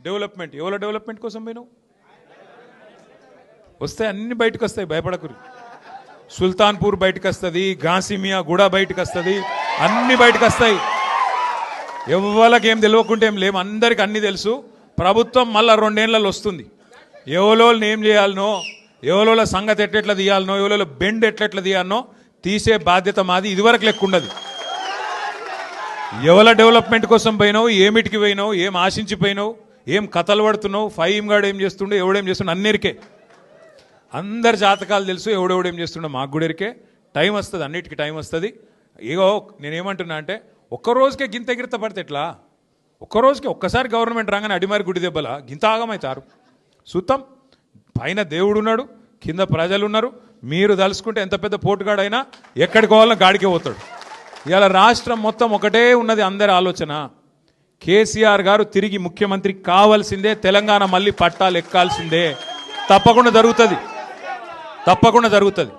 Development ఎవరి development కోసం పోయినావు? వస్తాయి, అన్ని బయటకు వస్తాయి, భయపడకురి. సుల్తాన్పూర్ బయటకు వస్తుంది, గాసిమియా గూడ బయటకు వస్తుంది, అన్ని బయటకు వస్తాయి. ఎవరికి ఏం తెలియకుంటే ఏం లేము, అందరికి అన్ని తెలుసు. ప్రభుత్వం మళ్ళీ 2 ఏళ్ళలో వస్తుంది. ఎవరోళ్ళని ఏం చేయాలనో, ఎవరోళ్ళ సంగతి ఎట్లెట్లా తీయాలనో, ఎవరోళ్ళ బెండ్ ఎట్లెట్లా తీయాలనో తీసే బాధ్యత మాది. ఇదివరకు లెక్క ఉండదు. ఎవరి డెవలప్మెంట్ కోసం పోయినావు, ఏమిటికి పోయినావు, ఏం ఆశించిపోయినావు, ఏం కథలు పడుతున్నావు, ఫైమ్ గాడు ఏం చేస్తుండో, ఎవడేం చేస్తుండో అన్నిరికే అందరి జాతకాలు తెలుసు. ఎవడెవడేం చేస్తుండో మాకు కూడా ఎరికే. టైం వస్తుంది, అన్నిటికీ టైం వస్తుంది. ఇగో నేనేమంటున్నా అంటే, ఒక్కరోజుకే గింత ఎగిరిత పడితే ఎట్లా? ఒక్కరోజుకి ఒక్కసారి గవర్నమెంట్ రాగానే అడిమారి గుడి దెబ్బల గింత ఆగమవుతారు. సుతం పైన దేవుడు ఉన్నాడు, కింద ప్రజలు ఉన్నారు. మీరు తలుసుకుంటే ఎంత పెద్ద పోటుగాడైనా ఎక్కడికి పోవాలన్నా గాడికే పోతాడు. ఇవాళ రాష్ట్రం మొత్తం ఒకటే ఉన్నది, అందరి ఆలోచన. కేసీఆర్ గారు తిరిగి ముఖ్యమంత్రి కావాల్సిందే, తెలంగాణ మళ్ళీ పట్టాలు ఎక్కాల్సిందే. తప్పకుండా జరుగుతుంది, తప్పకుండా జరుగుతుంది.